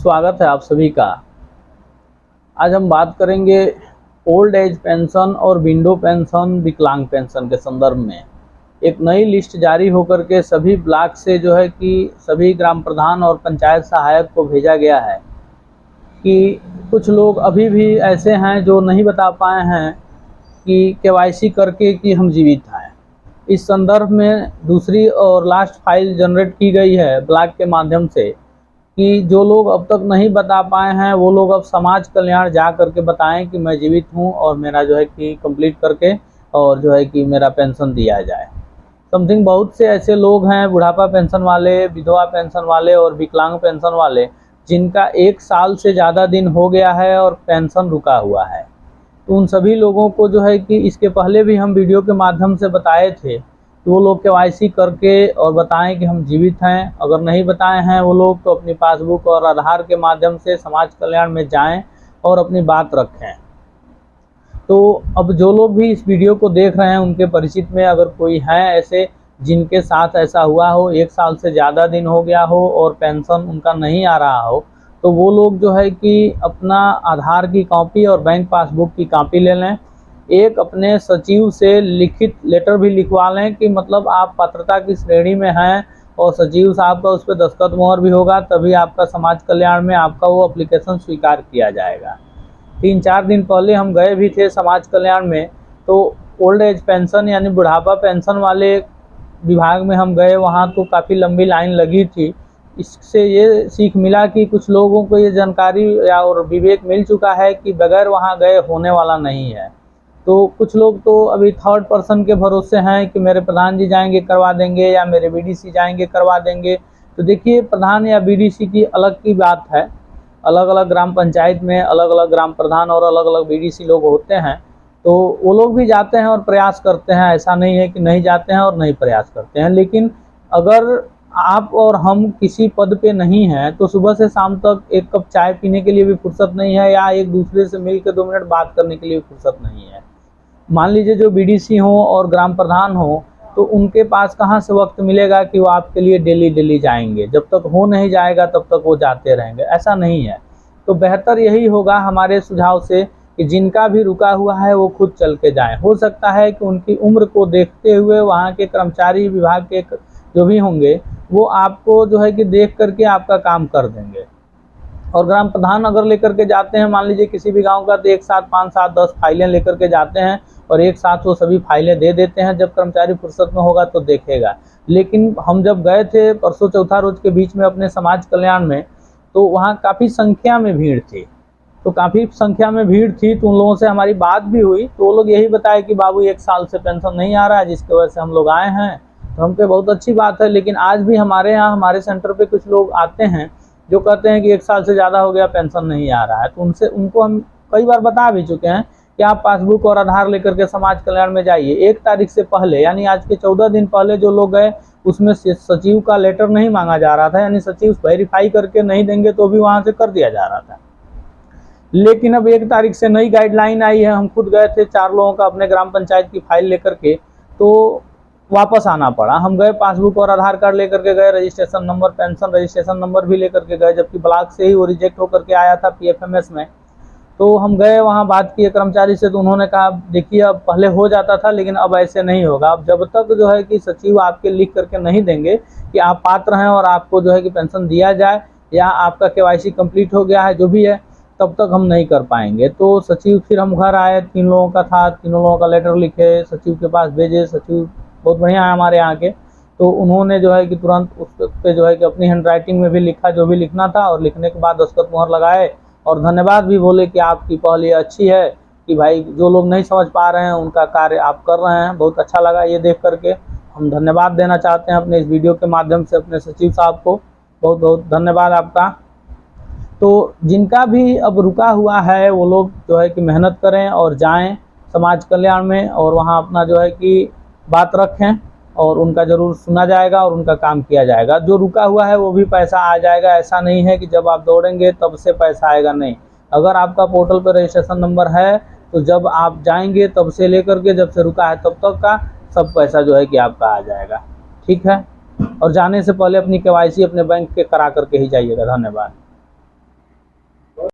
स्वागत है आप सभी का। आज हम बात करेंगे ओल्ड एज पेंशन और विंडो पेंशन, विकलांग पेंशन के संदर्भ में। एक नई लिस्ट जारी होकर के सभी ब्लॉक से जो है कि सभी ग्राम प्रधान और पंचायत सहायक को भेजा गया है कि कुछ लोग अभी भी ऐसे हैं जो नहीं बता पाए हैं कि केवाईसी करके कि हम जीवित हैं। इस संदर्भ में दूसरी और लास्ट फाइल जनरेट की गई है ब्लॉक के माध्यम से कि जो लोग अब तक नहीं बता पाए हैं वो लोग अब समाज कल्याण जा करके बताएं कि मैं जीवित हूं और मेरा जो है कि कंप्लीट करके और जो है कि मेरा पेंशन दिया जाए। समथिंग बहुत से ऐसे लोग हैं, बुढ़ापा पेंशन वाले, विधवा पेंशन वाले और विकलांग पेंशन वाले, जिनका 1 साल से ज़्यादा दिन हो गया है और पेंशन रुका हुआ है। तो उन सभी लोगों को जो है कि इसके पहले भी हम वीडियो के माध्यम से बताए थे कि वो लोग केवाईसी करके और बताएं कि हम जीवित हैं। अगर नहीं बताए हैं वो लोग तो अपनी पासबुक और आधार के माध्यम से समाज कल्याण में जाएं और अपनी बात रखें। तो अब जो लोग भी इस वीडियो को देख रहे हैं उनके परिचित में अगर कोई है ऐसे जिनके साथ ऐसा हुआ हो, 1 साल से ज़्यादा दिन हो गया हो और पेंशन उनका नहीं आ रहा हो, तो वो लोग जो है कि अपना आधार की कॉपी और बैंक पासबुक की कॉपी ले लें। एक अपने सचिव से लिखित लेटर भी लिखवा लें कि मतलब आप पात्रता की श्रेणी में हैं और सचिव साहब का उस पर दस्तखत मोहर भी होगा, तभी आपका समाज कल्याण में आपका वो एप्लीकेशन स्वीकार किया जाएगा। 3-4 दिन पहले हम गए भी थे समाज कल्याण में, तो ओल्ड एज पेंशन यानी बुढ़ापा पेंशन वाले विभाग में हम गए, वहाँ तो काफ़ी लंबी लाइन लगी थी। इससे ये सीख मिला कि कुछ लोगों को ये जानकारी या और विवेक मिल चुका है कि बगैर वहाँ गए होने वाला नहीं है। तो कुछ लोग तो अभी थर्ड पर्सन के भरोसे हैं कि मेरे प्रधान जी जाएंगे करवा देंगे या मेरे बीडीसी जाएंगे करवा देंगे। तो देखिए, प्रधान या बीडीसी की अलग की बात है, अलग अलग ग्राम पंचायत में अलग अलग ग्राम प्रधान और अलग अलग बीडीसी लोग होते हैं, तो वो लोग भी जाते हैं और प्रयास करते हैं। ऐसा नहीं है कि नहीं जाते हैं और नहीं प्रयास करते हैं। लेकिन अगर आप और हम किसी पद पे नहीं हैं तो सुबह से शाम तक एक कप चाय पीने के लिए भी फुर्सत नहीं है या एक दूसरे से मिल के 2 मिनट बात करने के लिए फुर्सत नहीं है। मान लीजिए जो बीडीसी हो और ग्राम प्रधान हो तो उनके पास कहाँ से वक्त मिलेगा कि वो आपके लिए डेली जाएंगे। जब तक हो नहीं जाएगा तब तक वो जाते रहेंगे, ऐसा नहीं है। तो बेहतर यही होगा हमारे सुझाव से कि जिनका भी रुका हुआ है वो खुद चल के जाएं। हो सकता है कि उनकी उम्र को देखते हुए वहाँ के कर्मचारी विभाग के जो भी होंगे वो आपको जो है कि देख करके आपका काम कर देंगे। और ग्राम प्रधान अगर लेकर के जाते हैं, मान लीजिए किसी भी गांव का, तो एक साथ 5, 7, 10 फाइलें लेकर के जाते हैं और एक साथ वो सभी फाइलें दे देते हैं। जब कर्मचारी फुर्सत में होगा तो देखेगा। लेकिन हम जब गए थे परसों चौथा रोज के बीच में अपने समाज कल्याण में, तो वहाँ काफ़ी संख्या में भीड़ थी। तो काफ़ी संख्या में भीड़ थी तो उन लोगों से हमारी बात भी हुई, तो वो लोग यही बताए कि बाबू 1 साल से पेंशन नहीं आ रहा है, जिसकी वजह से हम लोग आए हैं। तो हम पे बहुत अच्छी बात है। लेकिन आज भी हमारे यहाँ हमारे सेंटर पे कुछ लोग आते हैं जो कहते हैं कि 1 साल से ज़्यादा हो गया पेंशन नहीं आ रहा है। तो उनको हम कई बार बता भी चुके हैं कि आप पासबुक और आधार लेकर के समाज कल्याण में जाइए। 1 तारीख से पहले यानी आज के 14 दिन पहले जो लोग गए उसमें सचिव का लेटर नहीं मांगा जा रहा था, यानी सचिव वेरीफाई करके नहीं देंगे तो भी वहाँ से कर दिया जा रहा था। लेकिन अब 1 तारीख से नई गाइडलाइन आई है। हम खुद गए थे 4 लोगों का अपने ग्राम पंचायत की फाइल लेकर के, तो वापस आना पड़ा। हम गए, पासबुक और आधार कार्ड लेकर के गए, registration number, pension registration number भी लेकर के गए, जबकि ब्लॉक से ही वो रिजेक्ट होकर के आया था पीएफएमएस में। तो हम गए, वहाँ बात किए कर्मचारी से, तो उन्होंने कहा देखिए अब पहले हो जाता था लेकिन अब ऐसे नहीं होगा। अब जब तक जो है कि सचिव आपके लिख करके नहीं देंगे कि आप पात्र हैं और आपको जो है कि पेंशन दिया जाए या आपका केवाईसी कंप्लीट हो गया है, जो भी है, तब तक हम नहीं कर पाएंगे। तो सचिव, फिर हम घर आए, 3 लोगों का था, 3 लोगों का लेटर लिखे, सचिव के पास भेजे। सचिव बहुत बढ़िया है हमारे यहाँ के, तो उन्होंने जो है कि तुरंत उस पे जो है कि अपनी हैंड राइटिंग में भी लिखा जो भी लिखना था और लिखने के बाद दस्तखत मोहर लगाए और धन्यवाद भी बोले कि आपकी पहल ये अच्छी है कि भाई जो लोग नहीं समझ पा रहे हैं उनका कार्य आप कर रहे हैं। बहुत अच्छा लगा ये देख करके। हम धन्यवाद देना चाहते हैं अपने इस वीडियो के माध्यम से अपने सचिव साहब को। बहुत बहुत धन्यवाद आपका। तो जिनका भी अब रुका हुआ है वो लोग जो है कि मेहनत करें और जाएं समाज कल्याण में और वहाँ अपना जो है कि बात रखें और उनका ज़रूर सुना जाएगा और उनका काम किया जाएगा। जो रुका हुआ है वो भी पैसा आ जाएगा। ऐसा नहीं है कि जब आप दौड़ेंगे तब से पैसा आएगा, नहीं। अगर आपका पोर्टल पर रजिस्ट्रेशन नंबर है तो जब आप जाएंगे तब से लेकर के जब से रुका है तब तक का सब पैसा जो है कि आपका आ जाएगा। ठीक है। और जाने से पहले अपनी केवाईसी अपने बैंक के करा करके ही जाइएगा। धन्यवाद।